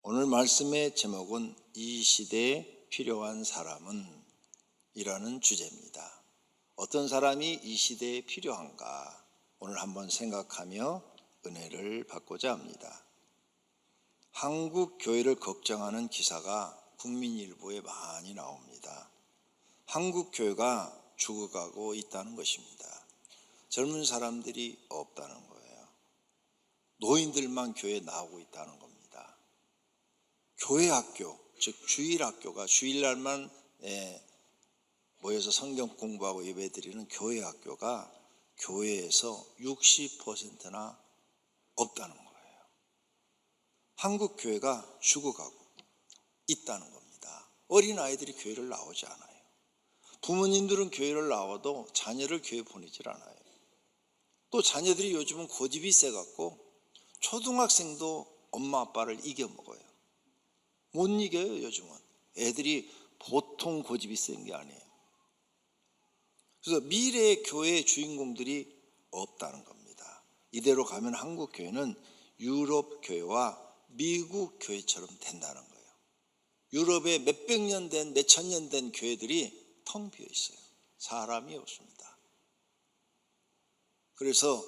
오늘 말씀의 제목은 이 시대에 필요한 사람은 이라는 주제입니다. 어떤 사람이 이 시대에 필요한가 오늘 한번 생각하며 은혜를 받고자 합니다. 한국 교회를 걱정하는 기사가 국민일보에 많이 나옵니다. 한국 교회가 죽어가고 있다는 것입니다. 젊은 사람들이 없다는 거예요. 노인들만 교회에 나오고 있다는 겁니다. 교회 학교, 즉 주일 학교가 주일날만 모여서 성경 공부하고 예배드리는 교회 학교가 교회에서 60%나 없다는 거예요. 한국 교회가 죽어가고 있다는 겁니다. 어린아이들이 교회를 나오지 않아요. 부모님들은 교회를 나와도 자녀를 교회 보내질 않아요. 또 자녀들이 요즘은 고집이 세갖고 초등학생도 엄마 아빠를 이겨먹어요. 못 이겨요. 요즘은 애들이 보통 고집이 센 게 아니에요. 그래서 미래의 교회의 주인공들이 없다는 겁니다. 이대로 가면 한국 교회는 유럽 교회와 미국 교회처럼 된다는 거예요. 유럽에 몇백 년 된, 몇천 년 된 교회들이 텅 비어 있어요. 사람이 없습니다. 그래서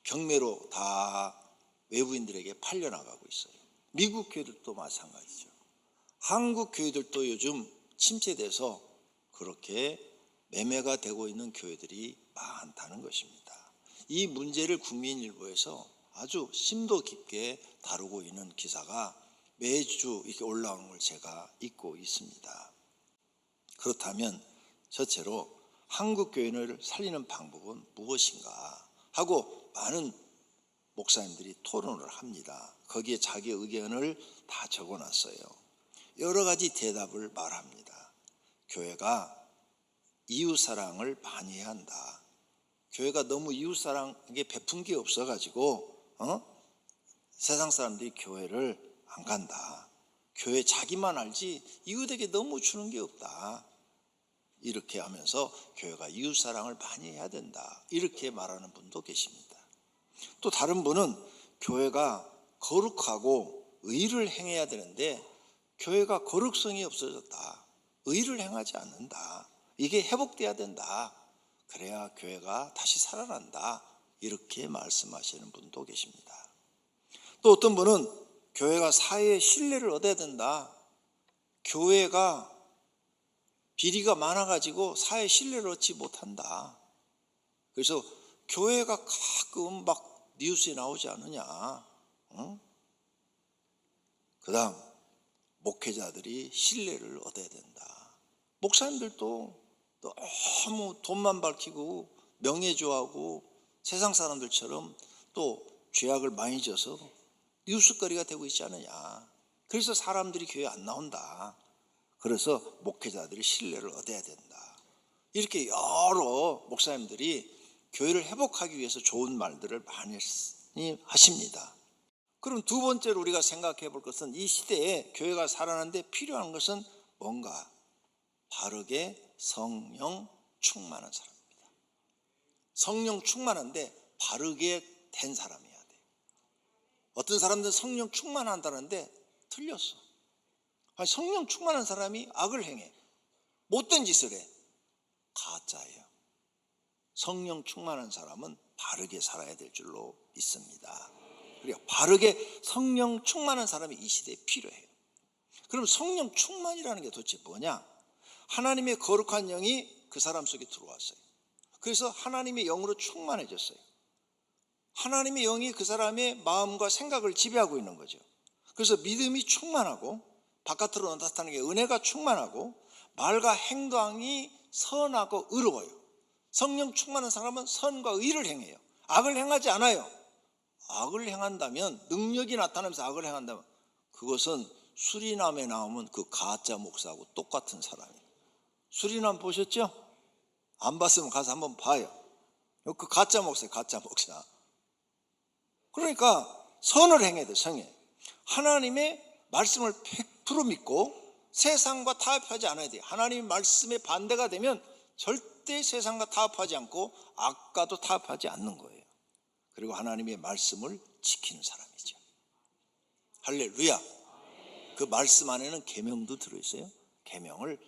경매로 다 외부인들에게 팔려나가고 있어요. 미국 교회들도 마찬가지죠. 한국 교회들도 요즘 침체돼서 그렇게 매매가 되고 있는 교회들이 많다는 것입니다. 이 문제를 국민일보에서 아주 심도 깊게 다루고 있는 기사가 매주 이렇게 올라오는 걸 제가 읽고 있습니다. 그렇다면 저체로 한국 교회를 살리는 방법은 무엇인가 하고 많은 목사님들이 토론을 합니다. 거기에 자기 의견을 다 적어놨어요. 여러 가지 대답을 말합니다. 교회가 이웃사랑을 많이 해야 한다. 교회가 너무 이웃사랑에게 베푼 게 없어가지고 세상 사람들이 교회를 안 간다. 교회 자기만 알지 이웃에게 너무 주는 게 없다. 이렇게 하면서 교회가 이웃사랑을 많이 해야 된다. 이렇게 말하는 분도 계십니다. 또 다른 분은 교회가 거룩하고 의를 행해야 되는데 교회가 거룩성이 없어졌다. 의를 행하지 않는다. 이게 회복돼야 된다. 그래야 교회가 다시 살아난다. 이렇게 말씀하시는 분도 계십니다. 또 어떤 분은 교회가 사회의 신뢰를 얻어야 된다. 교회가 비리가 많아가지고 사회의 신뢰를 얻지 못한다. 그래서 교회가 가끔 막 뉴스에 나오지 않느냐. 그 다음 목회자들이 신뢰를 얻어야 된다. 목사님들도 너무 돈만 밝히고 명예조하고 세상 사람들처럼 또 죄악을 많이 져서 뉴스거리가 되고 있지 않느냐. 그래서 사람들이 교회 안 나온다. 그래서 목회자들이 신뢰를 얻어야 된다. 이렇게 여러 목사님들이 교회를 회복하기 위해서 좋은 말들을 많이 하십니다. 그럼 두 번째로 우리가 생각해 볼 것은 이 시대에 교회가 살아나는데 필요한 것은 뭔가? 바르게 성령 충만한 사람입니다. 성령 충만한데 바르게 된 사람이어야 돼요. 어떤 사람들은 성령 충만한다는데 틀렸어. 아니, 성령 충만한 사람이 악을 행해. 못된 짓을 해. 가짜예요. 성령 충만한 사람은 바르게 살아야 될 줄로 믿습니다. 그래요. 바르게 성령 충만한 사람이 이 시대에 필요해요. 그럼 성령 충만이라는 게 도대체 뭐냐? 하나님의 거룩한 영이 그 사람 속에 들어왔어요. 그래서 하나님의 영으로 충만해졌어요. 하나님의 영이 그 사람의 마음과 생각을 지배하고 있는 거죠. 그래서 믿음이 충만하고 바깥으로 나타나는 게 은혜가 충만하고 말과 행동이 선하고 의로워요. 성령 충만한 사람은 선과 의를 행해요. 악을 행하지 않아요. 악을 행한다면, 능력이 나타나면서 악을 행한다면 그것은 수리남에 나오면 그 가짜 목사하고 똑같은 사람이에요. 수리남 보셨죠? 안 봤으면 가서 한번 봐요. 그 가짜 목사예요. 가짜 목사. 그러니까 선을 행해야 돼요. 성에. 하나님의 말씀을 100% 믿고 세상과 타협하지 않아야 돼요. 하나님의 말씀에 반대가 되면 절대 세상과 타협하지 않고 악과도 타협하지 않는 거예요. 그리고 하나님의 말씀을 지키는 사람이죠. 할렐루야. 그 말씀 안에는 계명도 들어있어요. 계명을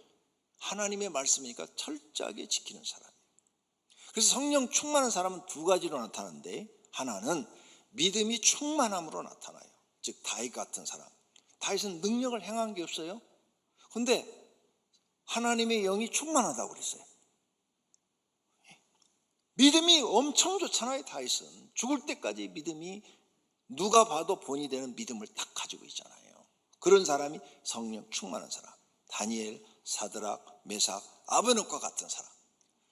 하나님의 말씀이니까 철저하게 지키는 사람. 그래서 성령 충만한 사람은 두 가지로 나타나는데, 하나는 믿음이 충만함으로 나타나요. 즉 다윗 같은 사람. 다윗은 능력을 행한 게 없어요. 그런데 하나님의 영이 충만하다고 그랬어요. 믿음이 엄청 좋잖아요. 다윗은 죽을 때까지 믿음이, 누가 봐도 본이 되는 믿음을 딱 가지고 있잖아요. 그런 사람이 성령 충만한 사람. 다니엘, 사드락, 메삭, 아베노과 같은 사람.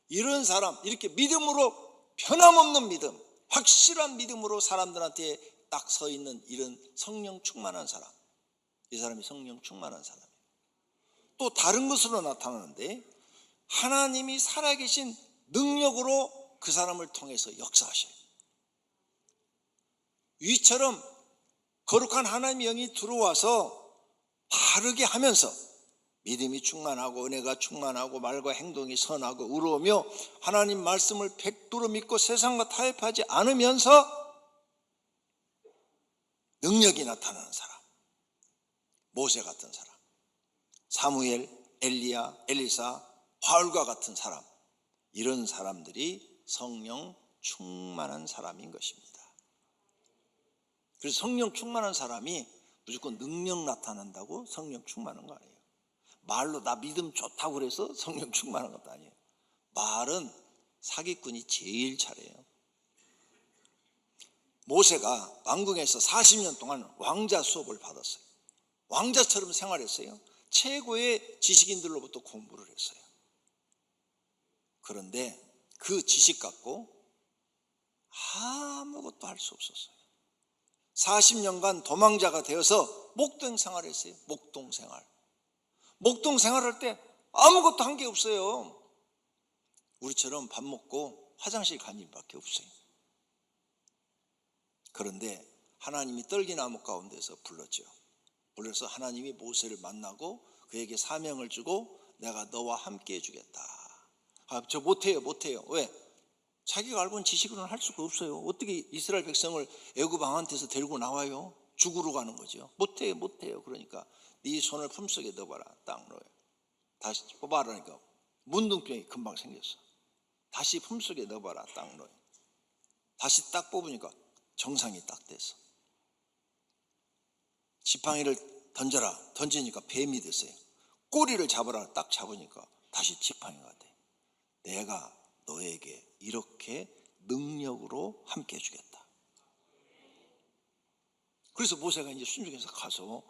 이런 사람, 이렇게 믿음으로 변함없는 믿음, 확실한 믿음으로 사람들한테 딱 서 있는 이런 성령 충만한 사람. 이 사람이 성령 충만한 사람이에요. 또 다른 것으로 나타나는데, 하나님이 살아계신 능력으로 그 사람을 통해서 역사하셔요. 위처럼 거룩한 하나님의 영이 들어와서 바르게 하면서 믿음이 충만하고 은혜가 충만하고 말과 행동이 선하고 의로우며 하나님 말씀을 백도로 믿고 세상과 타협하지 않으면서 능력이 나타나는 사람. 모세 같은 사람, 사무엘, 엘리야, 엘리사, 바울과 같은 사람. 이런 사람들이 성령 충만한 사람인 것입니다. 그래서 성령 충만한 사람이 무조건 능력 나타난다고 성령 충만한 거 아니에요. 말로 나 믿음 좋다고 그래서 성령 충만한 것도 아니에요. 말은 사기꾼이 제일 잘해요. 모세가 왕궁에서 40년 동안 왕자 수업을 받았어요. 왕자처럼 생활했어요. 최고의 지식인들로부터 공부를 했어요. 그런데 그 지식 갖고 아무것도 할 수 없었어요. 40년간 도망자가 되어서 목동 생활을 했어요. 목동 생활. 목동 생활할 때 아무것도 한 게 없어요. 우리처럼 밥 먹고 화장실 간 일밖에 없어요. 그런데 하나님이 떨기나무 가운데서 불렀죠. 불러서 하나님이 모세를 만나고 그에게 사명을 주고 내가 너와 함께 해주겠다. 저 못해요. 왜? 자기가 알고 있는 지식으로는 할 수가 없어요. 어떻게 이스라엘 백성을 애굽 왕한테서 데리고 나와요? 죽으러 가는 거죠. 못해요. 그러니까 네 손을 품속에 넣어봐라. 딱 넣어요. 다시 뽑아라니까 문둥병이 금방 생겼어. 다시 품속에 넣어봐라. 딱 넣어요. 다시 딱 뽑으니까 정상이 딱 됐어. 지팡이를 던져라. 던지니까 뱀이 됐어요. 꼬리를 잡아라. 딱 잡으니까 다시 지팡이가 돼. 내가 너에게 이렇게 능력으로 함께 해주겠다. 그래서 모세가 이제 순종해서 가서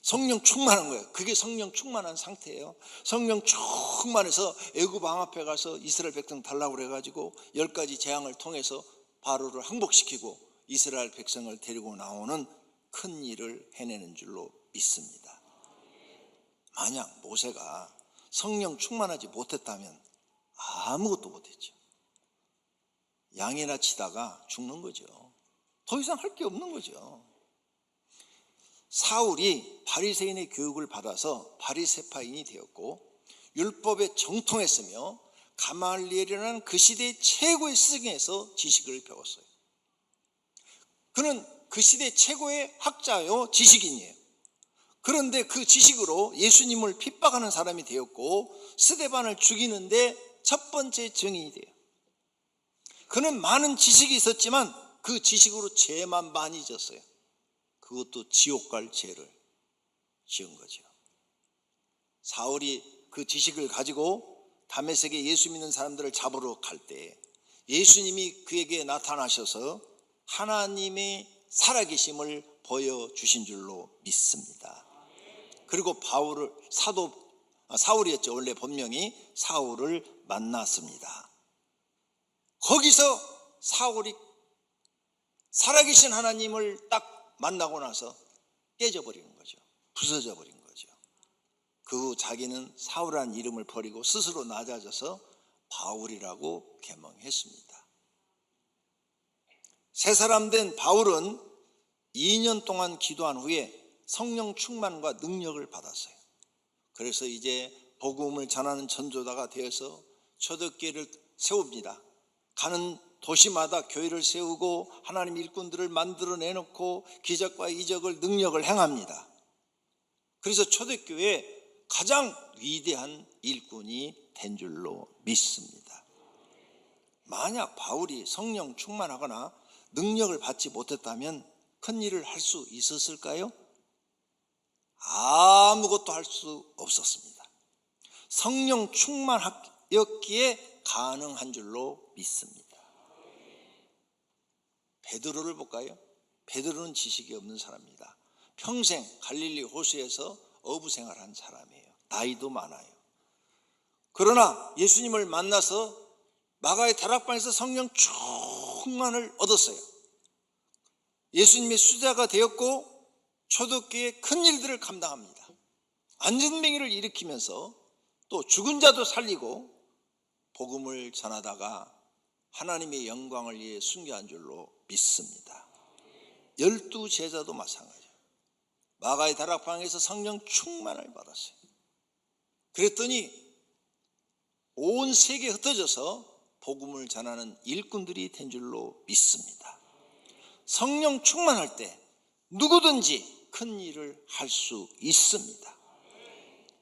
성령 충만한 거예요. 그게 성령 충만한 상태예요. 성령 충만해서 애굽 왕 앞에 가서 이스라엘 백성 달라고 그래가지고 10가지 재앙을 통해서 바로를 항복시키고 이스라엘 백성을 데리고 나오는 큰 일을 해내는 줄로 믿습니다. 만약 모세가 성령 충만하지 못했다면 아무것도 못했죠. 양이나 치다가 죽는 거죠. 더 이상 할 게 없는 거죠. 사울이 바리새인의 교육을 받아서 바리새파인이 되었고 율법에 정통했으며 가말리엘이라는 그 시대의 최고의 스승에서 지식을 배웠어요. 그는 그 시대 최고의 학자요 지식인이에요. 그런데 그 지식으로 예수님을 핍박하는 사람이 되었고 스데반을 죽이는데 첫 번째 증인이 돼요. 그는 많은 지식이 있었지만 그 지식으로 죄만 많이 졌어요. 그것도 지옥 갈 죄를 지은 거죠. 사울이 그 지식을 가지고 다메섹에 예수 믿는 사람들을 잡으러 갈 때 예수님이 그에게 나타나셔서 하나님의 살아계심을 보여주신 줄로 믿습니다. 그리고 사울이었죠. 원래 본명이 사울을 만났습니다. 거기서 사울이 살아계신 하나님을 딱 만나고 나서 깨져버리는 거죠. 부서져 버린 거죠. 그 후 자기는 사울이라는 이름을 버리고 스스로 낮아져서 바울이라고 계명했습니다. 새 사람 된 바울은 2년 동안 기도한 후에 성령 충만과 능력을 받았어요. 그래서 이제 복음을 전하는 전도자가 되어서 초대교회를 세웁니다. 가는 도시마다 교회를 세우고 하나님 일꾼들을 만들어내놓고 기적과 이적을 능력을 행합니다. 그래서 초대교회의 가장 위대한 일꾼이 된 줄로 믿습니다. 만약 바울이 성령 충만하거나 능력을 받지 못했다면 큰 일을 할 수 있었을까요? 아무것도 할 수 없었습니다. 성령 충만했기에 가능한 줄로 믿습니다. 베드로를 볼까요? 베드로는 지식이 없는 사람입니다. 평생 갈릴리 호수에서 어부 생활한 사람이에요. 나이도 많아요. 그러나 예수님을 만나서 마가의 다락방에서 성령 충만을 얻었어요. 예수님의 수자가 되었고 초대교회의 큰 일들을 감당합니다. 안전뱅이를 일으키면서 또 죽은 자도 살리고 복음을 전하다가 하나님의 영광을 위해 순교한 줄로 믿습니다. 12 제자도 마찬가지예요. 마가의 다락방에서 성령 충만을 받았어요. 그랬더니 온 세계에 흩어져서 복음을 전하는 일꾼들이 된 줄로 믿습니다. 성령 충만할 때 누구든지 큰 일을 할 수 있습니다.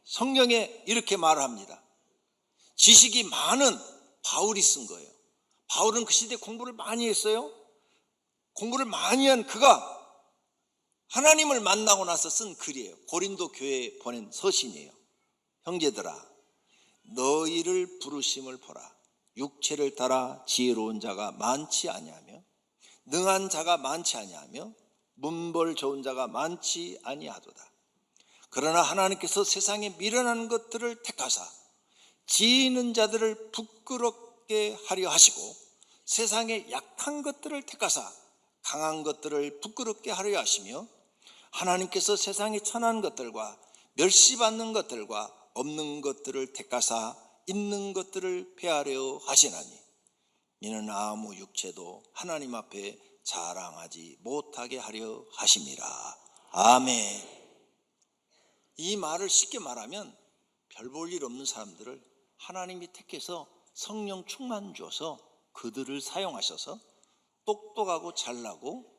성경에 이렇게 말합니다. 지식이 많은 바울이 쓴 거예요. 바울은 그 시대에 공부를 많이 했어요. 공부를 많이 한 그가 하나님을 만나고 나서 쓴 글이에요. 고린도 교회에 보낸 서신이에요. 형제들아, 너희를 부르심을 보라. 육체를 따라 지혜로운 자가 많지 아니하며 능한 자가 많지 아니하며 문벌 좋은 자가 많지 아니하도다. 그러나 하나님께서 세상에 미련한 것들을 택하사 지혜 있는 자들을 부끄럽게 하려 하시고 세상에 약한 것들을 택하사 강한 것들을 부끄럽게 하려 하시며 하나님께서 세상에 천한 것들과 멸시받는 것들과 없는 것들을 택하사 있는 것들을 폐하려 하시나니 이는 아무 육체도 하나님 앞에 자랑하지 못하게 하려 하심이라. 아멘. 이 말을 쉽게 말하면 별 볼 일 없는 사람들을 하나님이 택해서 성령 충만 줘서 그들을 사용하셔서 똑똑하고 잘나고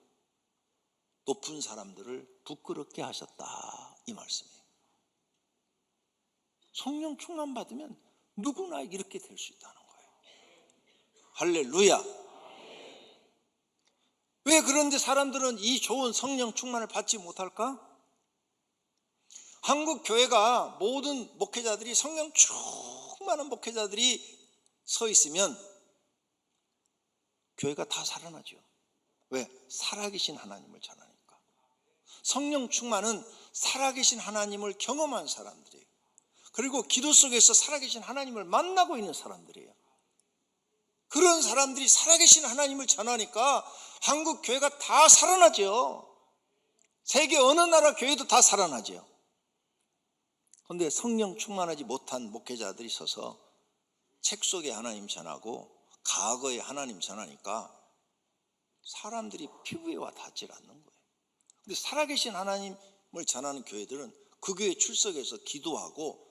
높은 사람들을 부끄럽게 하셨다, 이 말씀이에요. 성령 충만 받으면 누구나 이렇게 될 수 있다는 거예요. 할렐루야. 왜 그런데 사람들은 이 좋은 성령 충만을 받지 못할까? 한국 교회가 모든 목회자들이 성령 충만한 목회자들이 서 있으면 교회가 다 살아나죠. 왜? 살아계신 하나님을 전하니까. 성령 충만은 살아계신 하나님을 경험한 사람들이에요. 그리고 기도 속에서 살아계신 하나님을 만나고 있는 사람들이에요. 그런 사람들이 살아계신 하나님을 전하니까 한국 교회가 다 살아나죠. 세계 어느 나라 교회도 다 살아나죠. 그런데 성령 충만하지 못한 목회자들이 서서 책 속에 하나님 전하고 과거에 하나님 전하니까 사람들이 피부에 와 닿질 않는 거예요. 근데 살아계신 하나님을 전하는 교회들은 그 교회 출석해서 기도하고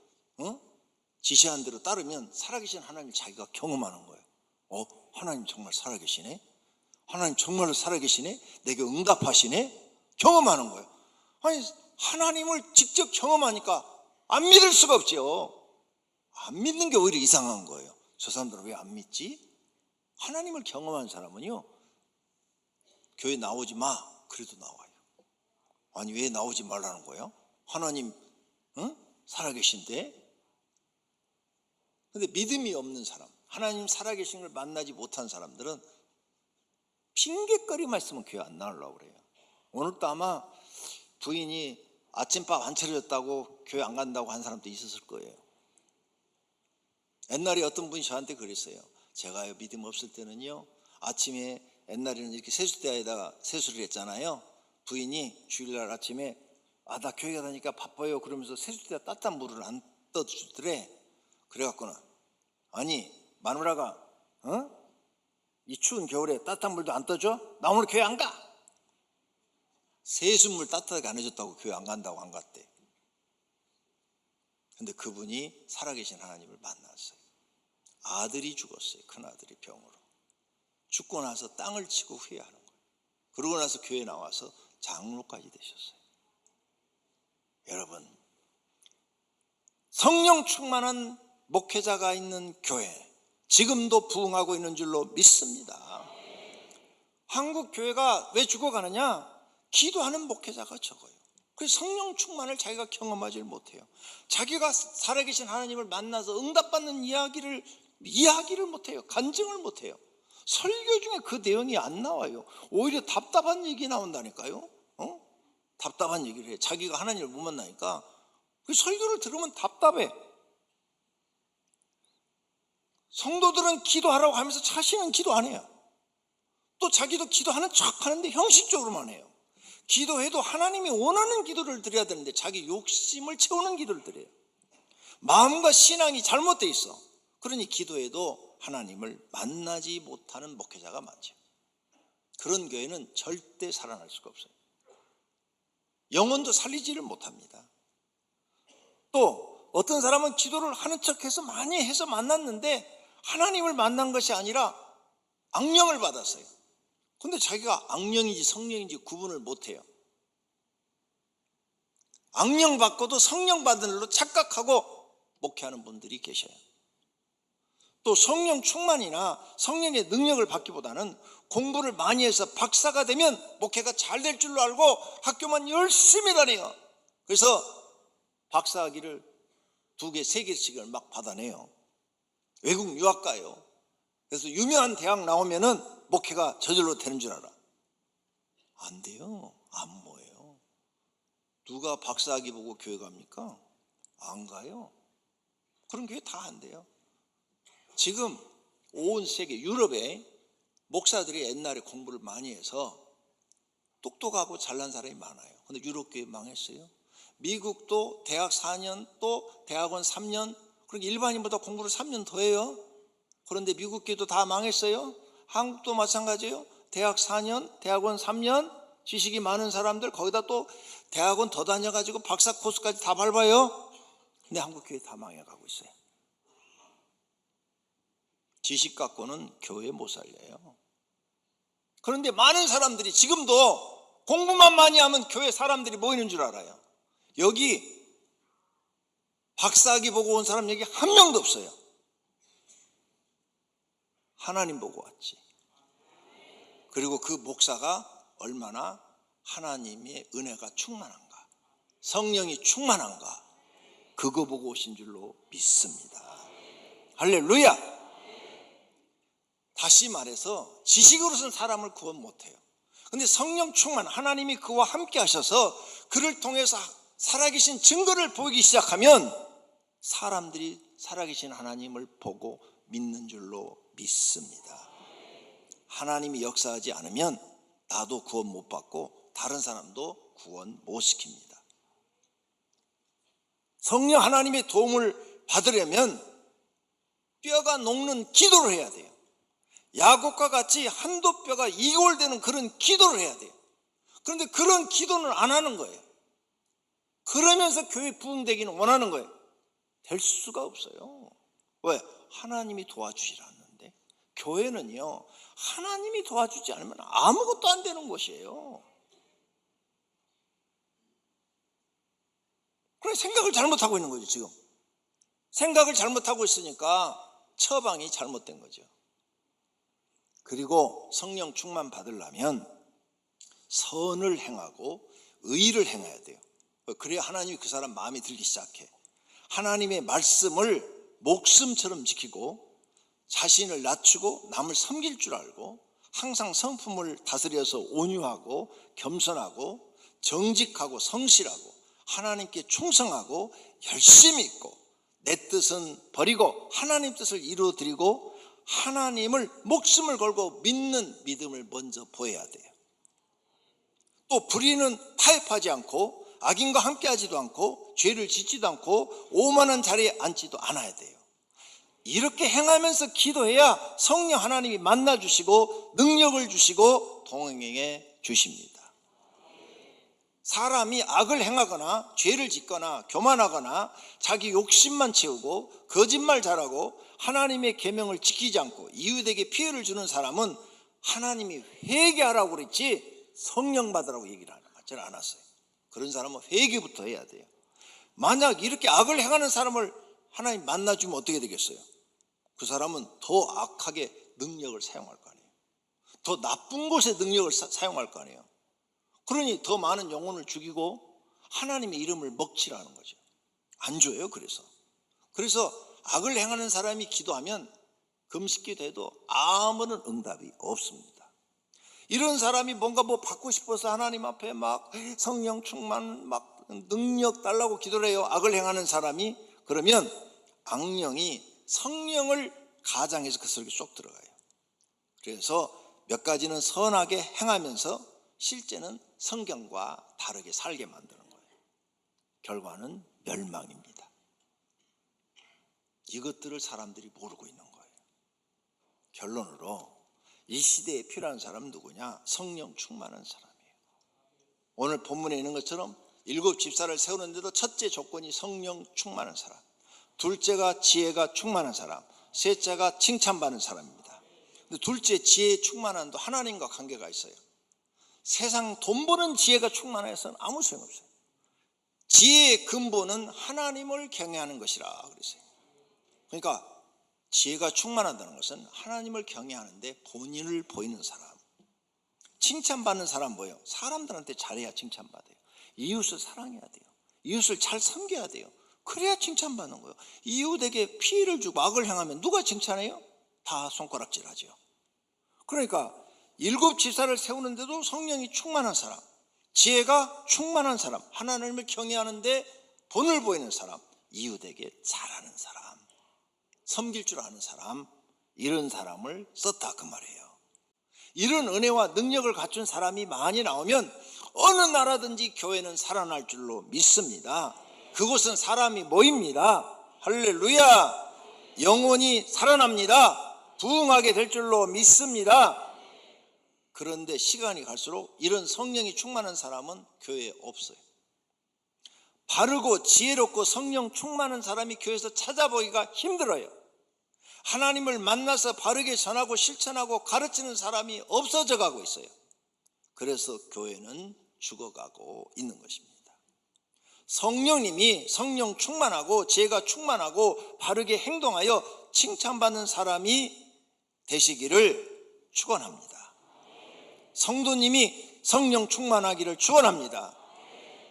지시한 대로 따르면 살아계신 하나님을 자기가 경험하는 거예요. 하나님 정말 살아계시네? 하나님 정말로 살아계시네? 내게 응답하시네? 경험하는 거예요. 아니, 하나님을 직접 경험하니까 안 믿을 수가 없죠. 안 믿는 게 오히려 이상한 거예요. 저 사람들은 왜 안 믿지? 하나님을 경험한 사람은요, 교회 나오지 마 그래도 나와요. 아니, 왜 나오지 말라는 거예요? 하나님 살아계신데. 근데 믿음이 없는 사람, 하나님 살아계신 걸 만나지 못한 사람들은 핑계거리만 있으면 교회 안 나오려고 그래요. 오늘도 아마 부인이 아침밥 안 차려줬다고 교회 안 간다고 한 사람도 있었을 거예요. 옛날에 어떤 분이 저한테 그랬어요. 제가요, 믿음 없을 때는요, 아침에 옛날에는 이렇게 세숫대에다가 세수를 했잖아요. 부인이 주일날 아침에 나 교회 가다니까 바빠요 그러면서 세숫대에 따뜻한 물을 안 떠주더래. 그래갖고는 아니 마누라가 이 추운 겨울에 따뜻한 물도 안 떠줘? 나 오늘 교회 안 가. 세수물 따뜻하게 안 해줬다고 교회 안 간다고 안 갔대. 근데 그분이 살아계신 하나님을 만났어요. 아들이 죽었어요. 큰아들이 병으로. 죽고 나서 땅을 치고 후회하는 거예요. 그러고 나서 교회 나와서 장로까지 되셨어요. 여러분, 성령 충만한 목회자가 있는 교회, 지금도 부흥하고 있는 줄로 믿습니다. 한국 교회가 왜 죽어가느냐? 기도하는 목회자가 적어요. 그래서 성령 충만을 자기가 경험하지 못해요. 자기가 살아계신 하나님을 만나서 응답받는 이야기를 못해요. 간증을 못해요. 설교 중에 그 내용이 안 나와요. 오히려 답답한 얘기 나온다니까요. 답답한 얘기를 해요. 자기가 하나님을 못 만나니까 그 설교를 들으면 답답해. 성도들은 기도하라고 하면서 자신은 기도 안 해요. 또 자기도 기도하는 척 하는데 형식적으로만 해요. 기도해도 하나님이 원하는 기도를 드려야 되는데 자기 욕심을 채우는 기도를 드려요. 마음과 신앙이 잘못되어 있어. 그러니 기도해도 하나님을 만나지 못하는 목회자가 많죠. 그런 교회는 절대 살아날 수가 없어요. 영혼도 살리지를 못합니다. 또 어떤 사람은 기도를 하는 척해서 많이 해서 만났는데 하나님을 만난 것이 아니라 악령을 받았어요. 근데 자기가 악령인지 성령인지 구분을 못해요. 악령 받고도 성령 받은 일로 착각하고 목회하는 분들이 계셔요. 또 성령 충만이나 성령의 능력을 받기보다는 공부를 많이 해서 박사가 되면 목회가 잘 될 줄로 알고 학교만 열심히 다녀요. 그래서 박사학위를 2개, 3개씩을 막 받아내요. 외국 유학 가요. 그래서 유명한 대학 나오면은 목회가 저절로 되는 줄 알아. 안 돼요. 안 모여요. 누가 박사학위 보고 교회 갑니까? 안 가요. 그런 교회 다 안 돼요. 지금 온 세계 유럽에 목사들이 옛날에 공부를 많이 해서 똑똑하고 잘난 사람이 많아요. 근데 유럽 교회 망했어요. 미국도 대학 4년 또 대학원 3년, 그러니까 일반인보다 공부를 3년 더 해요. 그런데 미국 교회도 다 망했어요. 한국도 마찬가지예요. 대학 4년, 대학원 3년, 지식이 많은 사람들 거기다 또 대학원 더 다녀가지고 박사 코스까지 다 밟아요. 근데 한국 교회 다 망해가고 있어요. 지식 갖고는 교회 못 살려요. 그런데 많은 사람들이 지금도 공부만 많이 하면 교회 사람들이 모이는 줄 알아요. 여기 박사학위 보고 온 사람 여기 한 명도 없어요. 하나님 보고 왔지. 그리고 그 목사가 얼마나 하나님의 은혜가 충만한가, 성령이 충만한가, 그거 보고 오신 줄로 믿습니다. 할렐루야. 다시 말해서 지식으로서는 사람을 구원 못해요. 근데 성령 충만, 하나님이 그와 함께 하셔서 그를 통해서 살아계신 증거를 보이기 시작하면 사람들이 살아계신 하나님을 보고 믿는 줄로 믿습니다. 하나님이 역사하지 않으면 나도 구원 못 받고 다른 사람도 구원 못 시킵니다. 성령 하나님의 도움을 받으려면 뼈가 녹는 기도를 해야 돼요. 야곱과 같이 한도 뼈가 이골되는 그런 기도를 해야 돼요. 그런데 그런 기도는 안 하는 거예요. 그러면서 교회 부흥되기는 원하는 거예요. 될 수가 없어요. 왜? 하나님이 도와주질 않는데. 교회는요, 하나님이 도와주지 않으면 아무것도 안 되는 곳이에요. 그래, 생각을 잘못하고 있는 거죠. 지금 생각을 잘못하고 있으니까 처방이 잘못된 거죠. 그리고 성령 충만 받으려면 선을 행하고 의를 행해야 돼요. 그래야 하나님이 그 사람 마음에 들기 시작해. 하나님의 말씀을 목숨처럼 지키고 자신을 낮추고 남을 섬길 줄 알고 항상 성품을 다스려서 온유하고 겸손하고 정직하고 성실하고 하나님께 충성하고 열심히 있고 내 뜻은 버리고 하나님 뜻을 이루어드리고 하나님을 목숨을 걸고 믿는 믿음을 먼저 보여야 돼요. 또 불의는 타협하지 않고 악인과 함께하지도 않고 죄를 짓지도 않고 오만한 자리에 앉지도 않아야 돼요. 이렇게 행하면서 기도해야 성령 하나님이 만나주시고 능력을 주시고 동행해 주십니다. 사람이 악을 행하거나 죄를 짓거나 교만하거나 자기 욕심만 채우고 거짓말 잘하고 하나님의 계명을 지키지 않고 이웃에게 피해를 주는 사람은 하나님이 회개하라고 그랬지 성령 받으라고 얘기를 하지 않았어요. 그런 사람은 회개부터 해야 돼요. 만약 이렇게 악을 행하는 사람을 하나님 만나주면 어떻게 되겠어요? 그 사람은 더 악하게 능력을 사용할 거 아니에요. 더 나쁜 곳에 능력을 사용할 거 아니에요. 그러니 더 많은 영혼을 죽이고 하나님의 이름을 먹칠하는 거죠. 안 줘요. 그래서 악을 행하는 사람이 기도하면 금식기도해도 아무런 응답이 없습니다. 이런 사람이 뭔가 받고 싶어서 하나님 앞에 막 성령 충만, 막 능력 달라고 기도를 해요. 악을 행하는 사람이. 그러면 악령이 성령을 가장해서 그 속에 쏙 들어가요. 그래서 몇 가지는 선하게 행하면서 실제는 성경과 다르게 살게 만드는 거예요. 결과는 멸망입니다. 이것들을 사람들이 모르고 있는 거예요. 결론으로 이 시대에 필요한 사람은 누구냐? 성령 충만한 사람이에요. 오늘 본문에 있는 것처럼 7 집사를 세우는데도 첫째 조건이 성령 충만한 사람, 둘째가 지혜가 충만한 사람, 셋째가 칭찬받는 사람입니다. 근데 둘째 지혜에 충만한도 하나님과 관계가 있어요. 세상 돈 버는 지혜가 충만해서는 아무 소용없어요. 지혜의 근본은 하나님을 경외하는 것이라 그랬어요. 그러니까 지혜가 충만하다는 것은 하나님을 경외하는데 본인을 보이는 사람. 칭찬받는 사람 뭐예요? 사람들한테 잘해야 칭찬받아요. 이웃을 사랑해야 돼요. 이웃을 잘 섬겨야 돼요. 그래야 칭찬받는 거예요. 이웃에게 피해를 주고 악을 행하면 누가 칭찬해요? 다 손가락질하죠. 그러니까 7 집사를 세우는데도 성령이 충만한 사람, 지혜가 충만한 사람, 하나님을 경외하는데 본을 보이는 사람, 이웃에게 잘하는 사람, 섬길 줄 아는 사람, 이런 사람을 썼다 그 말이에요. 이런 은혜와 능력을 갖춘 사람이 많이 나오면 어느 나라든지 교회는 살아날 줄로 믿습니다. 그곳은 사람이 모입니다. 할렐루야. 영혼이 살아납니다. 부흥하게 될 줄로 믿습니다. 그런데 시간이 갈수록 이런 성령이 충만한 사람은 교회에 없어요. 바르고 지혜롭고 성령 충만한 사람이 교회에서 찾아보기가 힘들어요. 하나님을 만나서 바르게 전하고 실천하고 가르치는 사람이 없어져 가고 있어요. 그래서 교회는 죽어가고 있는 것입니다. 성령님이 성령 충만하고 지혜가 충만하고 바르게 행동하여 칭찬받는 사람이 되시기를 축원합니다. 성도님이 성령 충만하기를 축원합니다.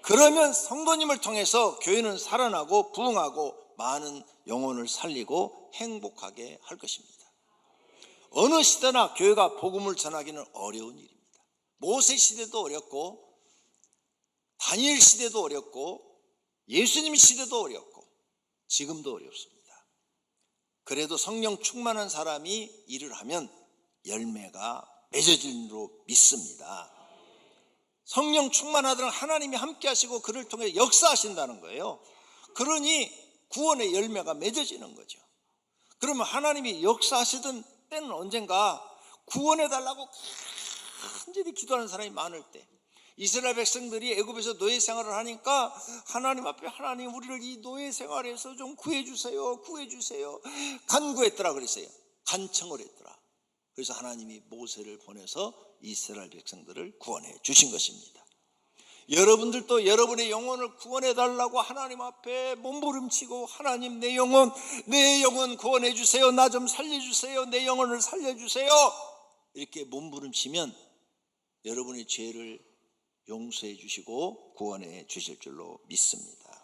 그러면 성도님을 통해서 교회는 살아나고 부흥하고 많은 영혼을 살리고 행복하게 할 것입니다. 어느 시대나 교회가 복음을 전하기는 어려운 일입니다. 모세 시대도 어렵고 다니엘 시대도 어렵고 예수님 시대도 어렵고 지금도 어렵습니다. 그래도 성령 충만한 사람이 일을 하면 열매가 맺어지는 줄로 믿습니다. 성령 충만하도록 하나님이 함께 하시고 그를 통해 역사하신다는 거예요. 그러니 구원의 열매가 맺어지는 거죠. 그러면 하나님이 역사하시던 때는 언젠가 구원해달라고 간절히 기도하는 사람이 많을 때, 이스라엘 백성들이 애굽에서 노예 생활을 하니까 하나님 앞에 하나님 우리를 이 노예 생활에서 좀 구해주세요 간구했더라 그랬어요. 간청을 했더라. 그래서 하나님이 모세를 보내서 이스라엘 백성들을 구원해 주신 것입니다. 여러분들도 여러분의 영혼을 구원해 달라고 하나님 앞에 몸부림치고 하나님 내 영혼 구원해 주세요. 나 좀 살려주세요. 내 영혼을 살려주세요. 이렇게 몸부림치면 여러분의 죄를 용서해 주시고 구원해 주실 줄로 믿습니다.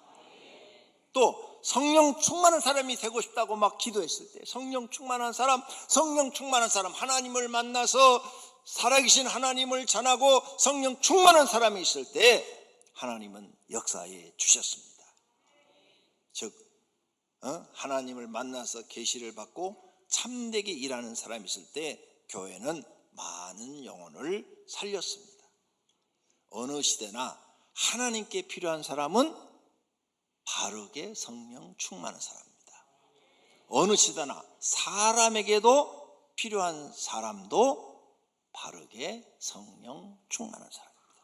또 성령 충만한 사람이 되고 싶다고 막 기도했을 때 성령 충만한 사람 하나님을 만나서 살아계신 하나님을 전하고 성령 충만한 사람이 있을 때 하나님은 역사해 주셨습니다. 즉 하나님을 만나서 계시를 받고 참되게 일하는 사람이 있을 때 교회는 많은 영혼을 살렸습니다. 어느 시대나 하나님께 필요한 사람은 바르게 성령 충만한 사람입니다. 어느 시대나 사람에게도 필요한 사람도 바르게 성령 충만한 사람입니다.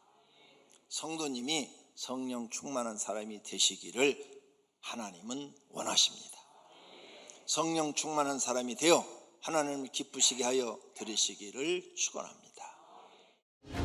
성도님이 성령 충만한 사람이 되시기를 하나님은 원하십니다. 성령 충만한 사람이 되어 하나님을 기쁘시게 하여 들으시기를 축원합니다.